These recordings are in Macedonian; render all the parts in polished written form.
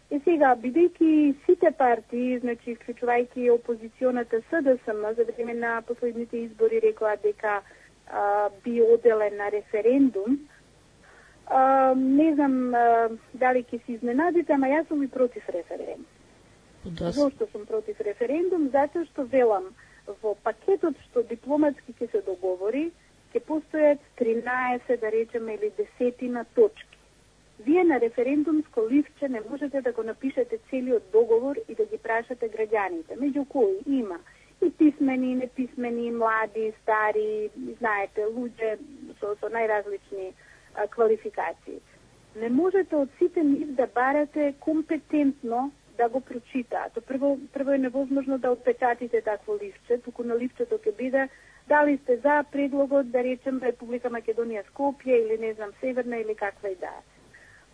Сега, бидејќи сите партии, значи вклучувајќи опозиционата СДСМ, за време на последните избори рекоа дека би оделен на референдум, не знам дали ќе се изненадите, ама јас сум и против референдум. Зошто сум против референдум? Затоа што велам, во пакетот што дипломатски ќе се договори, ќе постојат 13, да речеме, или 10 точки. Вие на референдумско листче не можете да го напишете целиот договор и да ги прашате граѓаните, меѓу кои има и писмени, и неписмени, млади, стари, знаете, луѓе со најразлични квалификации. Не можете од сите нив да барате компетентно да го прочитаат. Прво е невозможно да отпечатите такво листче, туку на листчето ќе биде дали сте за предлогот, да речем, Република Македонија Скопје или не знам Северна или каква и да е.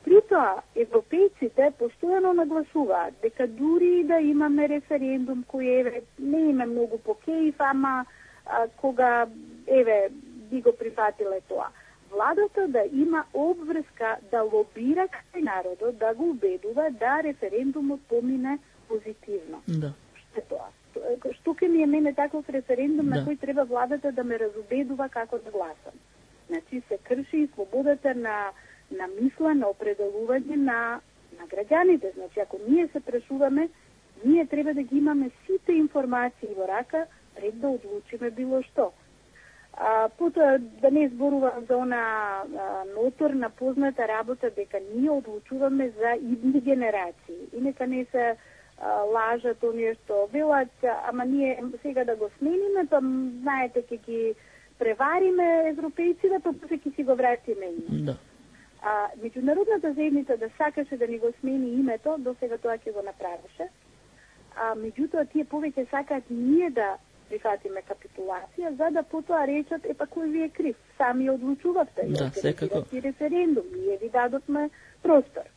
При тоа, европејците постојано нагласуваат дека дури да имаме референдум кој не има многу покејф, ама кога би го прифатиле тоа. Владата да има обврска да лобира кај народот, да го убедува да референдумот помине позитивно. Да. Што е тоа? Што ќе ми е мене таков референдум на кој треба владата да ме разубедува како да гласам? Значи се крши слободата на мисла, на определување на граѓаните. Значи, ако ние се прашуваме, ние треба да ги имаме сите информации во рака пред да одлучиме било што. Потоа да не зборувам за она ноторна позната работа дека ние одлучуваме за идни генерации. И нека не се лажат оние што велат, ама ние сега да го смениме, па знаете ќе ги превариме европејците, па после ќе си го вратиме име. Да. Меѓународната заедница да сакаше да ни го смени името, до сега тоа ќе го направеше. Меѓутоа тие повеќе сакаат ние да прифатиме капитулација, за да потоа речат, па кој ви е крив? Сами одлучувавте. Да, секако. Референдум, ние ви дадовме простор.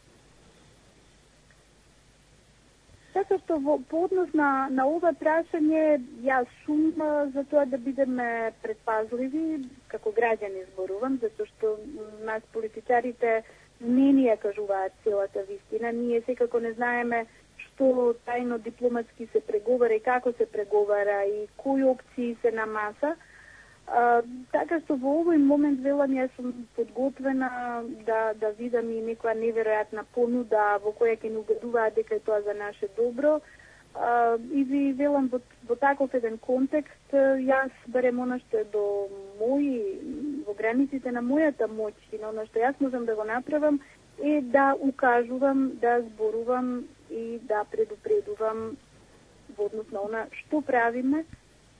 Така што по однос на ова прашање, јас сум за тоа да бидеме предпазливи, како граѓани зборувам, затоа што нас политичарите не ни ја кажуваат целата вистина. Ние секако не знаеме што тајно дипломатски се преговара и како се преговара и кои опции се на маса. Така што во овој момент велам јас сум подготвена да видам и некоја неверојатна понуда во која ќе ни убедуваат дека е тоа за наше добро. И ви велам во таков еден контекст, јас барем она што е до во границите на мојата моќ и на она што јас можам да го направам е да укажувам, да зборувам и да предупредувам во однос на она што правиме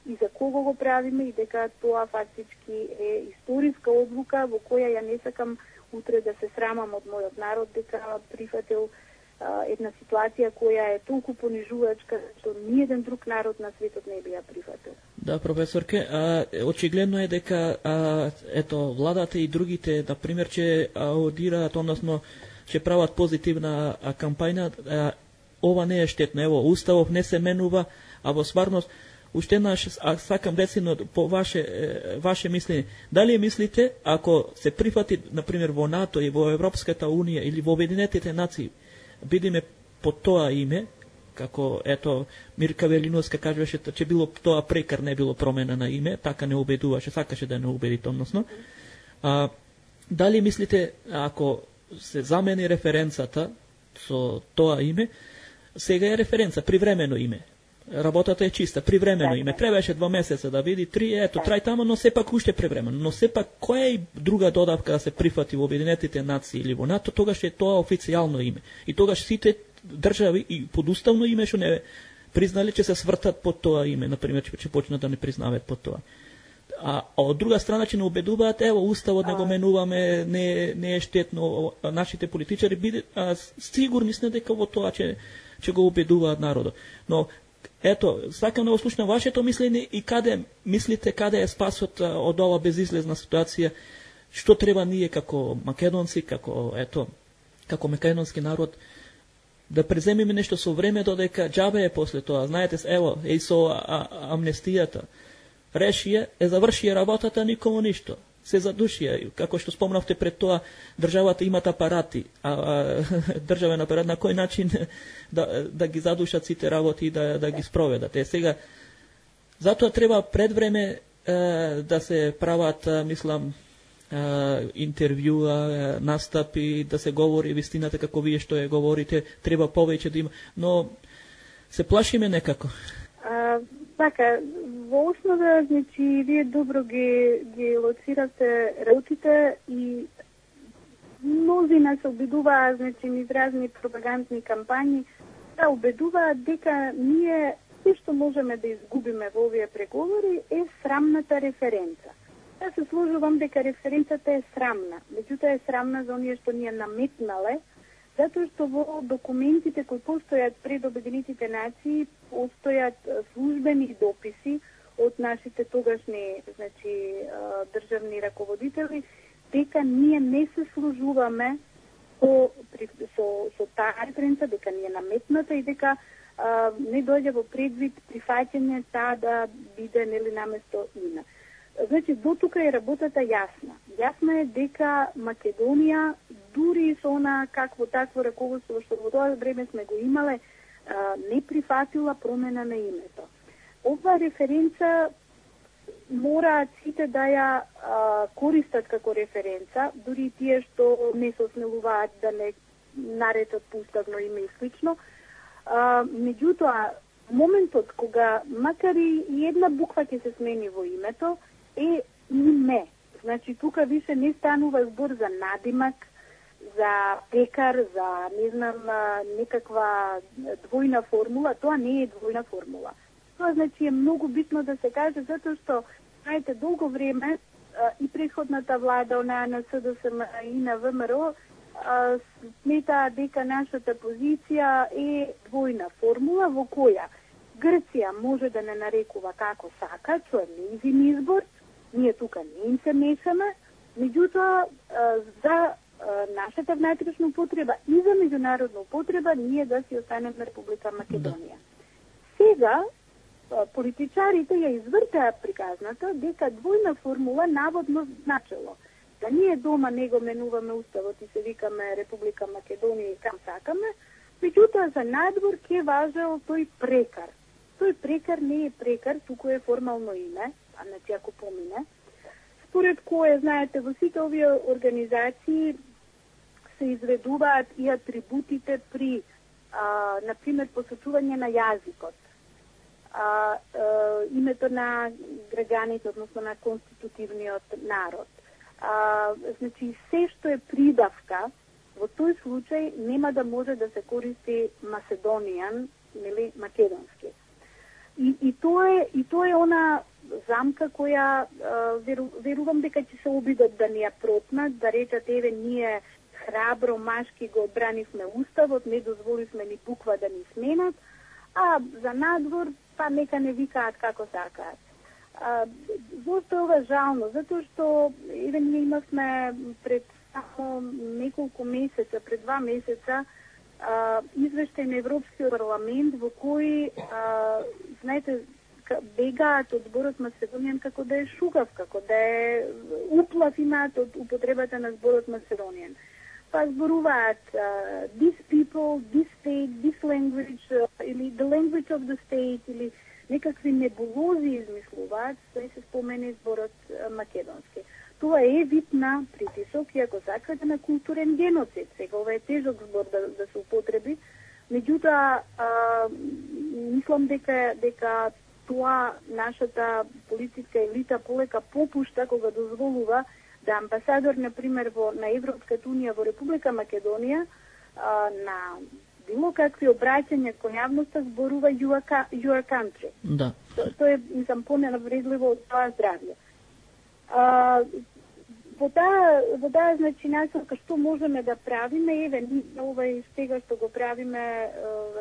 и за кого го правиме и дека тоа фактички е историска одлука во која ја не сакам утре да се срамам од мојот народ дека прифатил една ситуација која е толку понижувачка што ниеден друг народ на светот не би ја прифатил. Да, професорке, очигледно е дека ето владата и другите, на пример, че аудираат, односно че прават позитивна кампања, ова не е штетно. Ево, уставов не се менува, а во стварност уште наш сакам десино по ваше мислење. Дали мислите ако се прифати на пример во НАТО и во Европската унија или во Обединетите нации бидеме под тоа име, како ето Мирка Велиновска кажуваше че било тоа прекар, не било промена на име, така не убедуваше, сакаше да не убеди односно. Дали мислите ако се замени референцата со тоа име, сега е референца, привремено име. Работата е чиста, привремено име. Требаше 2 месеца да види, 3, ето, трај тамо, но сепак уште привремено. Но сепак, која е друга додавка да се прифати во Обединетите нации или во НАТО, тогаш е тоа официјално име. И тогаш сите држави и подуставно име што не признали, че се свртат под тоа име, например, че почнат да не признаваат под тоа. А од друга страна, че не убедуваат, ево, уставот не го менуваме, не е штетно, нашите политичари сигурни сме дека во тоа че го убедуваат народот. Но ето, сакам да го слушнам вашето мислење и каде мислите, каде е спасот од ова безизлезна ситуација, што треба ние како македонци, како македонски народ, да преземеме нешто со време додека џабе е после тоа. Знаете, ево, и со амнестијата. Решие, завршија работата, никому ништо. се задушија. Како што спомнавте пред тоа, државата имат апарати, државен апарат, на кој начин да ги задушат сите работи и да ги спроведат. Сега, затоа треба пред време да се прават, мислам, интервјуа, настапи, да се говори вистината како вие што ја говорите, треба повеќе да има, но се плашиме некако. Така, во основа, значи, вие добро ги лоциравте работите и мнозина се обидуваа, значи, низ разни пропагандни кампањи, да убедуваат дека ние се што можеме да изгубиме во овие преговори е срамната референца. Јас се сложувам дека референцата е срамна, меѓутоа е срамна за оние што ние наметнале, затоа што во документите кои постојат пред Обединетите нации постојат службени дописи од нашите тогашни, значи, државни раководители, дека ние не се служуваме со таа референца, дека ни е наметната и дека не дојде во предвид прифаќање таа да биде нели наместо ина. Значи, до тука е работата јасна. Јасна е дека Македонија, дури со она какво такво раководство што во тоа време сме го имале, не прифатила промена на името. Ова референца мораат сите да ја користат како референца, дури тие што не се осмелуваат да не наречат пуставно име и слично. Меѓутоа, моментот кога макар и една буква ќе се смени во името, е име. Значи, тука више не станува збор за надимак, за пекар, за, не знам, некаква двојна формула. Тоа не е двојна формула. Тоа, значи, е многу битно да се каже, затоа што, знаете, долго време и предходната влада, онаа на СДСМ и на ВМРО, сметаа дека нашата позиција е двојна формула во која Грција може да не нарекува како сака, тоа е нејзин избор, ние тука не им се мешаме, меѓутоа за нашата внатрешна употреба и за меѓународна употреба ние да си останеме Република Македонија. Сега политичарите ја извртаа приказната дека двојна формула наводно значело да ние дома не го менуваме уставот и се викаме Република Македонија и кам сакаме, меѓутоа за надвор ќе важел тој прекар. Тој прекар не е прекар, туку е формално име, а не ќе ако помине, според кое, знаете, во сите овие организации се изведуваат и атрибутите при, например, посочување на јазикот, името на граѓаните, односно на конститутивниот народ. Значи, се што е придавка, во тој случај нема да може да се користи Macedonian, или македонски. И тоа е она замка која верувам дека ќе се обидат да ни ја протнат, да речат еве ние храбро машки го одбранивме уставот, не дозволивме ни буква да ни сменат, а за надвор па нека не викаат како сакаат. Зошто е ова жално? Затоа што еве ние имавме пред само неколку месеца, пред 2 месеца, извештај на Европскиот парламент во кој, знаете, бегаат од зборот Macedonian како да е шугав, како да е уплав имаат од употребата на зборот Macedonian. Па зборуваат this people, this state, this language, или the language of the state, или некакви небулози измислуваат, се спомене зборот македонски. Тоа е вид на притисок и ако сакате на културен геноцид. Сега ова е тежок збор да се употреби, меѓутоа мислам дека тоа нашата политичка елита полека попушта кога дозволува да амбасадор, например, на Европската унија во Република Македонија на било какви обраќања кон јавноста зборува your country. Да. Тоа е, мислам, понавредливо од тоа здравје. Во таа значи насока што можеме да правиме, еве ние овај сега што го правиме,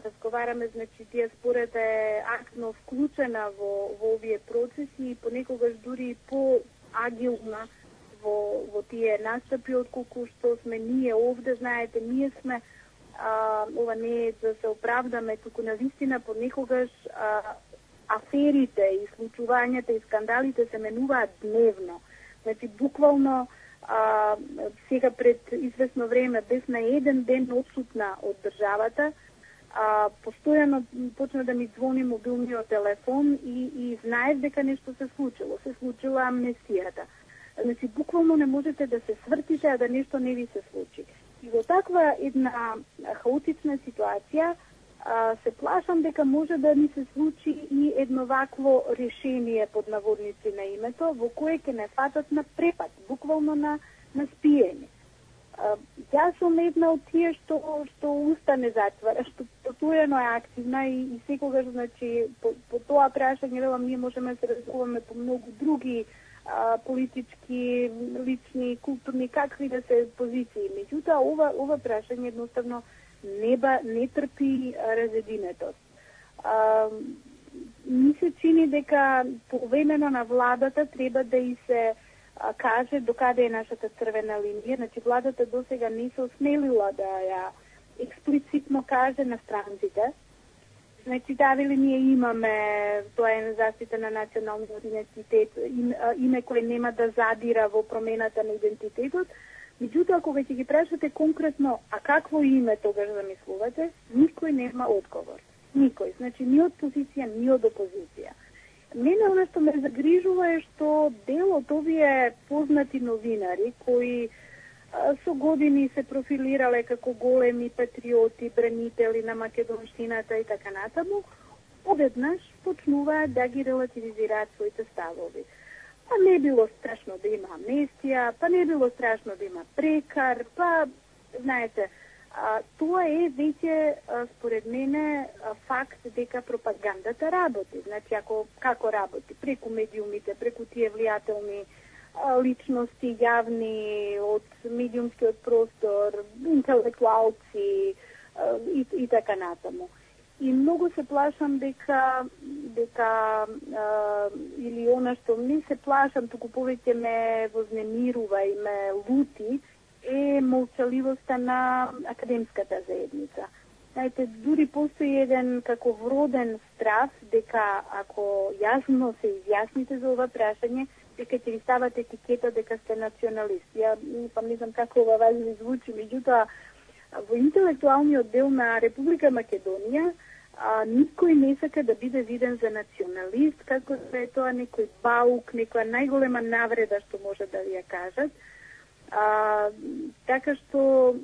разговараме, значи диаспората е активно вклучена во овие процеси и понекогаш дури по-агилна во тие настапи отколку што сме ние овде, знаете, ние сме ова не е да се оправдаме, туку навистина понекогаш аферите и случувањата и скандалите се менуваат дневно. Значи, буквално сега пред известно време без на еден ден отсутна од државата, постојано почна да ми звони мобилниот телефон и знаев дека нешто се случило. Се случила амнестијата. Значи, буквално не можете да се свртите, а да нешто не ви се случи. И во таква една хаотична ситуација се плашам дека може да ни се случи и едно вакво решение под наводници на името, во кое ќе не фатат на препад, буквално на спиење. Јас сум една од тие што уста не затвара, што постојано е активна и секогаш, значи, по тоа прашање, велам, ние можеме да се разговараме по многу други политички, лични, културни, какви да се позиции. Меѓутоа, ова прашање едноставно не трпи разединетост. Ми се чини дека повемено на владата треба да и се каже докаде е нашата црвена линија. Значи, владата досега не се осмелила да ја експлицитно каже на странците. Значи, вели ние имаме, тоа е заштита на националниот идентитет, име кое нема да задира во промената на идентитетот. Меѓутоа, ако веќе ги прашате конкретно, а какво име тогаш замислувате, никој нема одговор. Никој. Значи, ни од позиција, ни од опозиција. Мене оно што ме загрижува е што дел од овие познати новинари, кои со години се профилирале како големи патриоти, бранители на македонштината и така натаму, одеднаш почнуваат да ги релативизираат своите ставови. Па не било страшно да има амнестија, па не било страшно да има прекар, па, знаете, тоа е веќе, според мене, факт дека пропагандата работи. Значи, како работи? Преку медиумите, преку тие влијателни личности, јавни, од медиумскиот простор, интелектуалци и така натаму. И многу се плашам дека или она што не се плашам, туку повеќе ме вознемирува и ме лути, е молчаливоста на академската заедница. Знаете, дури постои еден како вроден страх дека ако јасно се изјасните за ова прашање, дека ќе ви стават етикета дека сте националист. Ја не знам како ова вас ви звучи, меѓутоа во интелектуалниот дел на Република Македонија никој не сака да биде виден за националист, како да е тоа некој баук, некоја најголема навреда што може да ви ја кажат. Така што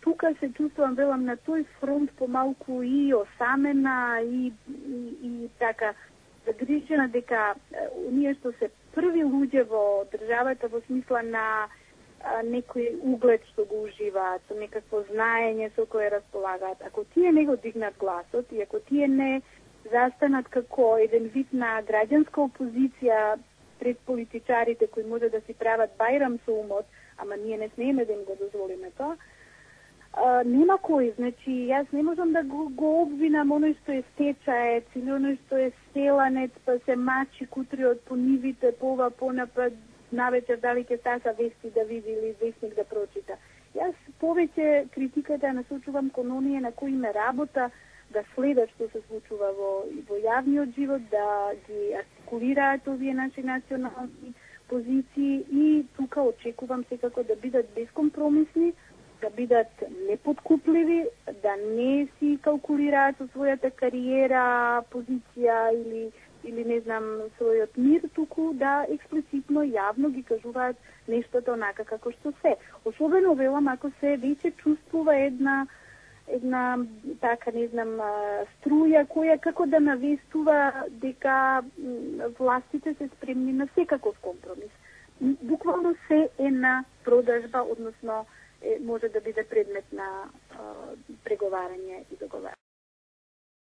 тука се чувствувам, велам, на тој фронт помалку и осамена и така загрижена дека оние што се први луѓе во државата во смисла на некој углед што го уживаат, со некакво знаење со кое располагаат. Ако тие не го дигнат гласот и ако тие не застанат како еден вид на граѓанска опозиција пред политичарите кои може да си прават бајрам со умот, ама ние не смееме да им го дозволиме тоа, нема кој. Значи, јас не можам да го обвинам оној што е стечаец или оној што е селанец, па се мачи кутриот по нивите, пова, понапад, навечер дали ќе стаса вести да види или вестник да прочита. Јас повеќе критиката насочувам кон оние на кои ме работа да следат што се случува во јавниот живот, да ги артикулираат овие наши национални позиции и тука очекувам секако да бидат безкомпромисни, да бидат непоткупливи, да не си калкулираат со својата кариера, позиција или не знам, својот мир, туку да експлицитно јавно ги кажуваат нештото онака како што се. Особено велам ако се веќе чувствува една така, не знам, струја која како да навестува дека властите се спремни на секаков компромис. Буквално се е на продажба, односно може да биде предмет на преговарање и договарање.